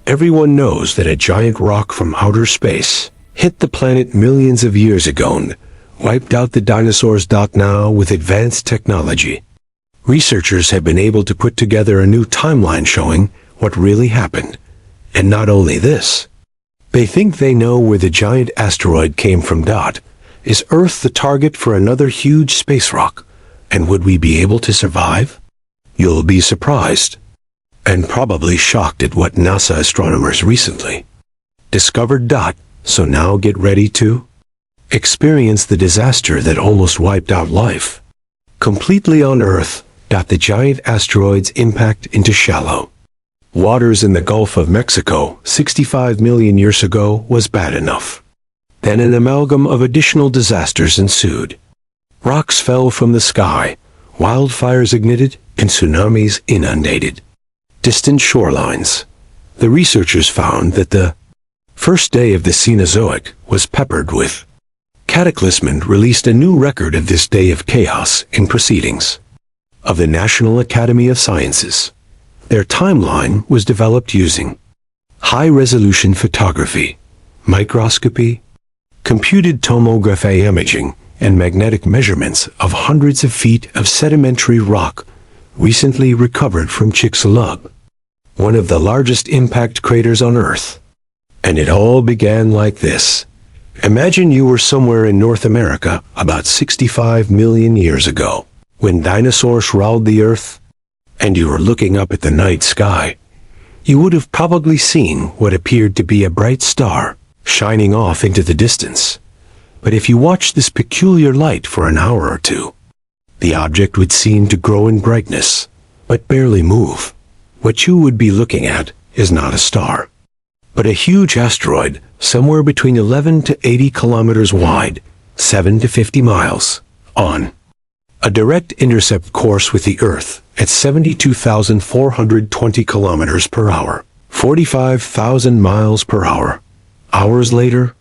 Everyone knows that a giant rock from outer space hit the planet millions of years ago and wiped out the dinosaurs. Now, with advanced technology, researchers have been able to put together a new timeline showing what really happened. And not only this, they think they know where the giant asteroid came from. Is Earth the target for another huge space rock? And would we be able to survive? You'll be surprised and probably shocked at what NASA astronomers recently discovered. So now get ready to experience the disaster that almost wiped out life completely on Earth. The giant asteroid's impact into shallow waters in the Gulf of Mexico 65 million years ago was bad enough. Then an amalgam of additional disasters ensued. Rocks fell from the sky, wildfires ignited, and tsunamis inundated distant shorelines. The researchers found that the first day of the Cenozoic was peppered with cataclysm and released a new record of this day of chaos in proceedings of the National Academy of Sciences. Their timeline was developed using high-resolution photography, microscopy, computed tomography imaging, and magnetic measurements of hundreds of feet of sedimentary rock recently recovered from Chicxulub, one of the largest impact craters on Earth. And it all began like this. Imagine you were somewhere in North America about 65 million years ago, when dinosaurs ruled the Earth, and you were looking up at the night sky. You would have probably seen what appeared to be a bright star shining off into the distance. But if you watched this peculiar light for an hour or two, the object would seem to grow in brightness, but barely move. What you would be looking at is not a star, but a huge asteroid somewhere between 11 to 80 kilometers wide, 7 to 50 miles, on a direct intercept course with the Earth at 72,420 kilometers per hour, 45,000 miles per hour. Hours later,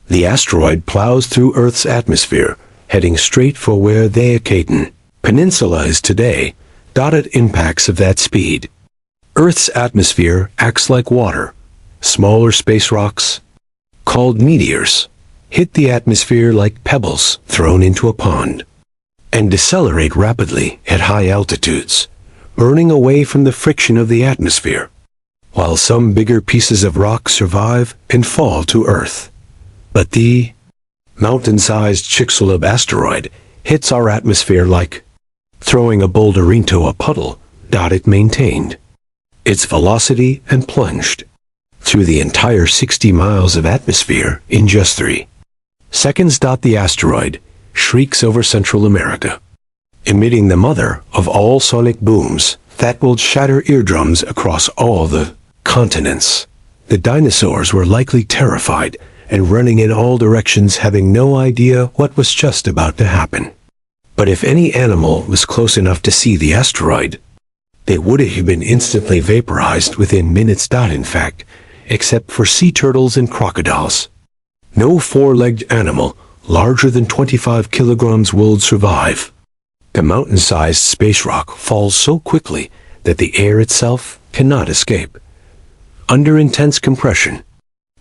the asteroid plows through Earth's atmosphere, heading straight for where the Yucatan Peninsula is today. At impacts of that speed, Earth's atmosphere acts like water. Smaller space rocks, called meteors, hit the atmosphere like pebbles thrown into a pond, and decelerate rapidly at high altitudes, burning away from the friction of the atmosphere, while some bigger pieces of rock survive and fall to Earth. But the mountain-sized Chicxulub asteroid hits our atmosphere like throwing a boulder into a puddle. It maintained its velocity and plunged through the entire 60 miles of atmosphere in just 3 seconds. The asteroid shrieks over Central America, emitting the mother of all sonic booms that will shatter eardrums across all the continents. The dinosaurs were likely terrified and running in all directions, having no idea what was just about to happen. But if any animal was close enough to see the asteroid, they would have been instantly vaporized within minutes. In fact, except for sea turtles and crocodiles, no four-legged animal larger than 25 kilograms would survive. The mountain-sized space rock falls so quickly that the air itself cannot escape. Under intense compression,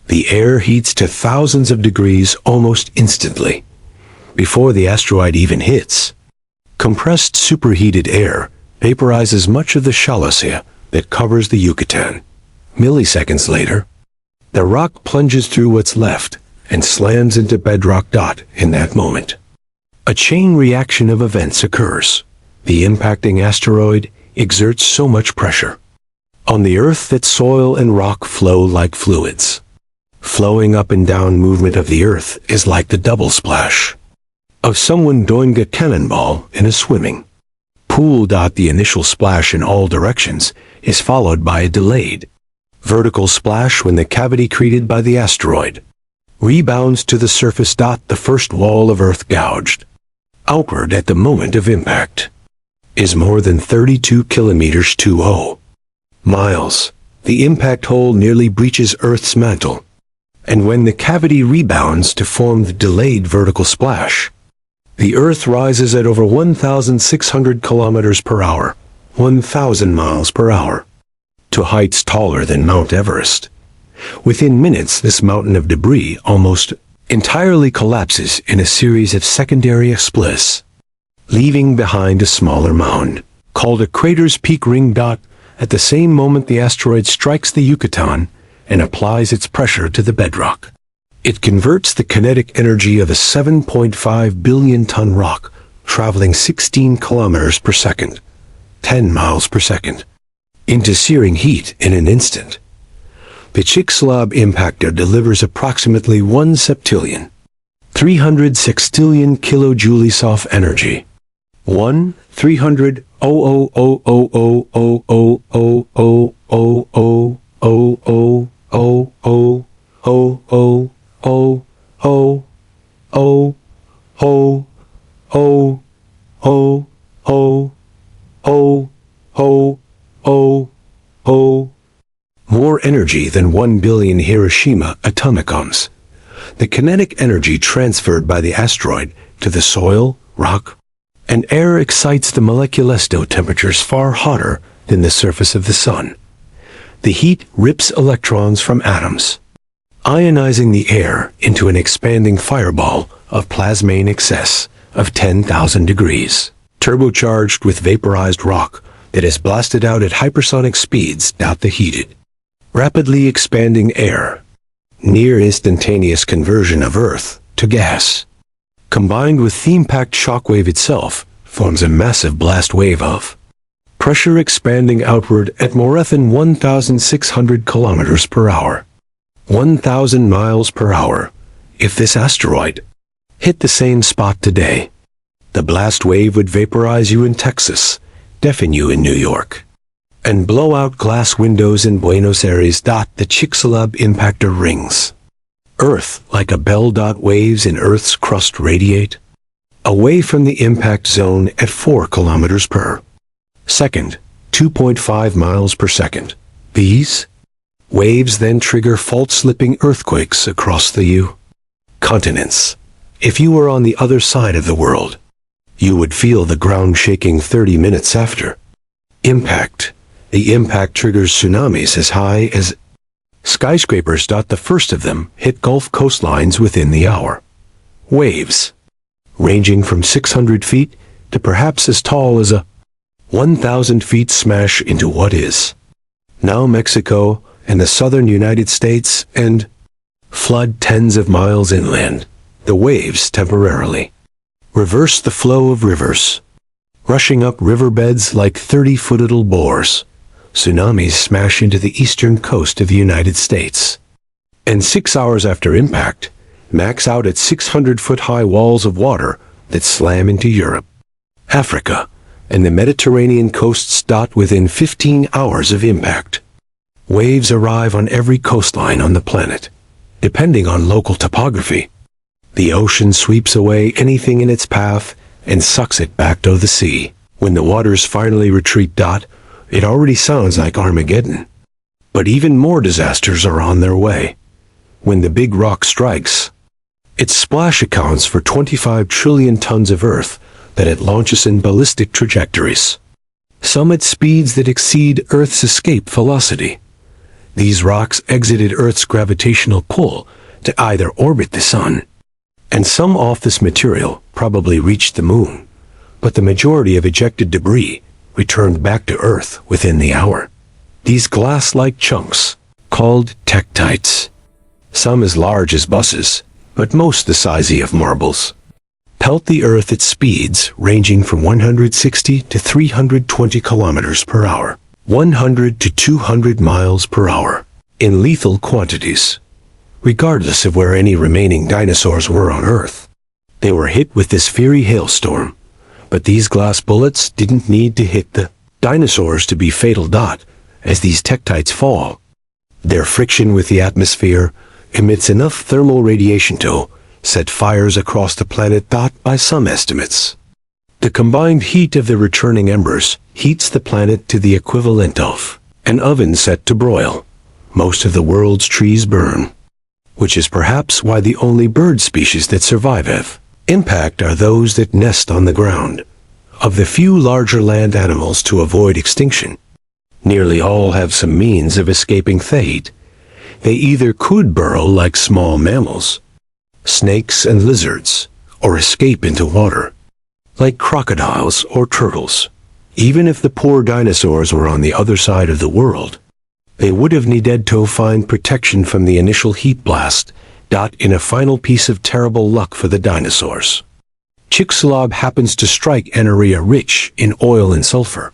the air heats to thousands of degrees almost instantly, before the asteroid even hits. Compressed superheated air vaporizes much of the shallow that covers the Yucatan. Milliseconds later, the rock plunges through what's left and slams into bedrock. In that moment, a chain reaction of events occurs. The impacting asteroid exerts so much pressure on the Earth that soil and rock flow like fluids. Flowing up and down movement of the Earth is like the double splash of someone doing a cannonball in a swimming pool. The initial splash in all directions is followed by a delayed vertical splash when the cavity created by the asteroid rebounds to the surface. The first wall of Earth gouged outward at the moment of impact is more than 32 kilometers 20 miles. The impact hole nearly breaches Earth's mantle, and when the cavity rebounds to form the delayed vertical splash, the Earth rises at over 1,600 kilometers per hour, 1,000 miles per hour. to heights taller than Mount Everest. Within minutes, this mountain of debris almost entirely collapses in a series of secondary splits, leaving behind a smaller mound, called a crater's peak ring. At the same moment the asteroid strikes the Yucatan and applies its pressure to the bedrock. It converts the kinetic energy of a 7.5 billion-ton rock traveling 16 kilometers per second, 10 miles per second, into searing heat in an instant. The Chicxulub impactor delivers approximately 1 septillion, 300 sextillion kilojoules of energy. 1,300 more energy than 1 billion Hiroshima atomic bombs. The kinetic energy transferred by the asteroid to the soil, rock, and air excites the molecular temperatures far hotter than the surface of the sun. The heat rips electrons from atoms, ionizing the air into an expanding fireball of plasma in excess of 10,000 degrees, turbocharged with vaporized rock that is blasted out at hypersonic speeds. The heated, rapidly expanding air, near instantaneous conversion of Earth to gas, combined with the impact shockwave itself, forms a massive blast wave of pressure expanding outward at more than 1,600 kilometers per hour, 1,000 miles per hour. If this asteroid hit the same spot today, the blast wave would vaporize you in Texas, deafen you in New York, and blow out glass windows in Buenos Aires. The Chicxulub impactor rings Earth like a bell. Waves in Earth's crust radiate away from the impact zone at 4 kilometers per second, 2.5 miles per second. These waves then trigger fault-slipping earthquakes across the continents. If you were on the other side of the world, you would feel the ground shaking 30 minutes after impact. The impact triggers tsunamis as high as skyscrapers. The first of them hit Gulf coastlines within the hour. Waves ranging from 600 feet to perhaps as tall as 1,000 feet smash into what is now Mexico and the southern United States and flood tens of miles inland. The waves temporarily reverse the flow of rivers, rushing up riverbeds like 30-foot little bores. Tsunamis smash into the eastern coast of the United States, and 6 hours after impact, max out at 600-foot high walls of water that slam into Europe, Africa, and the Mediterranean coasts. Within 15 hours of impact, waves arrive on every coastline on the planet, depending on local topography. The ocean sweeps away anything in its path and sucks it back to the sea. When the waters finally retreat, it already sounds like Armageddon. But even more disasters are on their way. When the big rock strikes, its splash accounts for 25 trillion tons of Earth that it launches in ballistic trajectories, some at speeds that exceed Earth's escape velocity. These rocks exited Earth's gravitational pull to either orbit the sun, and some off this material probably reached the moon, but the majority of ejected debris returned back to Earth within the hour. These glass-like chunks, called tektites, some as large as buses, but most the size of marbles, pelt the Earth at speeds ranging from 160 to 320 kilometers per hour, 100 to 200 miles per hour, in lethal quantities, regardless of where any remaining dinosaurs were on Earth. They were hit with this fiery hailstorm, but these glass bullets didn't need to hit the dinosaurs to be fatal. As these tektites fall, their friction with the atmosphere emits enough thermal radiation to set fires across the planet. By some estimates, the combined heat of the returning embers heats the planet to the equivalent of an oven set to broil. Most of the world's trees burn, which is perhaps why the only bird species that survive impact are those that nest on the ground. Of the few larger land animals to avoid extinction, Nearly all have some means of escaping fate. They either could burrow like small mammals, snakes and lizards, or escape into water, like crocodiles or turtles. Even if the poor dinosaurs were on the other side of the world, they would have needed to find protection from the initial heat blast. In a final piece of terrible luck for the dinosaurs, Chicxulub happens to strike an area rich in oil and sulfur.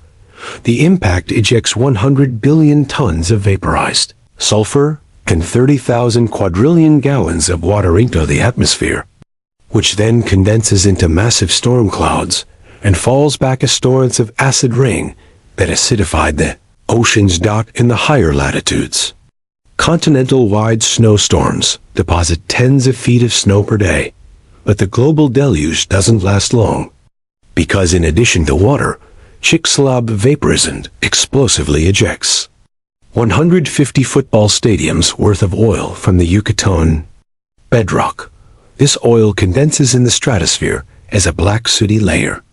The impact ejects 100 billion tons of vaporized sulfur and 30,000 quadrillion gallons of water into the atmosphere, which then condenses into massive storm clouds and falls back as torrents of acid rain that acidified the oceans. In the higher latitudes, continental-wide snowstorms deposit tens of feet of snow per day, but the global deluge doesn't last long, because in addition to water, Chicxulub vaporized explosively ejects 150 football stadiums worth of oil from the Yucatan bedrock. This oil condenses in the stratosphere as a black sooty layer,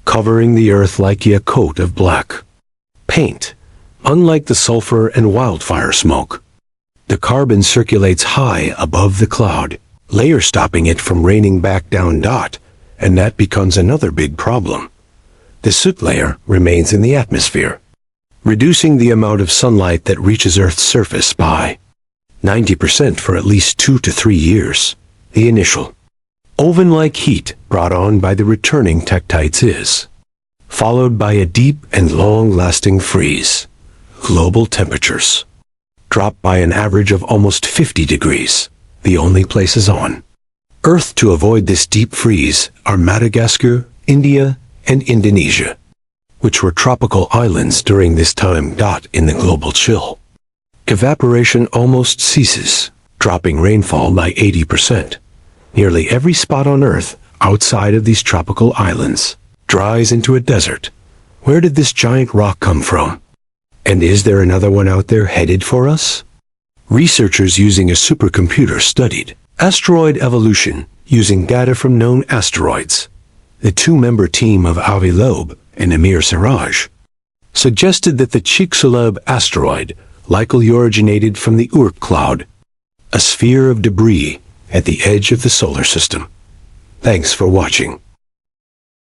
covering the earth like a coat of black paint. Unlike the sulfur and wildfire smoke, the carbon circulates high above the cloud layer, stopping it from raining back down. And that becomes another big problem. The soot layer remains in the atmosphere, reducing the amount of sunlight that reaches Earth's surface by 90% for at least 2 to 3 years. The initial oven-like heat brought on by the returning tektites is followed by a deep and long-lasting freeze. Global temperatures drop by an average of almost 50 degrees. The only places on Earth to avoid this deep freeze are Madagascar, India, and Indonesia, which were tropical islands during this time. In the global chill, evaporation almost ceases, dropping rainfall by 80%. Nearly every spot on Earth outside of these tropical islands dries into a desert. Where did this giant rock come from? And is there another one out there headed for us? Researchers using a supercomputer studied asteroid evolution using data from known asteroids. The two-member team of Avi Loeb and Amir Siraj suggested that the Chicxulub asteroid likely originated from the Oort cloud, a sphere of debris at the edge of the solar system. Thanks for watching.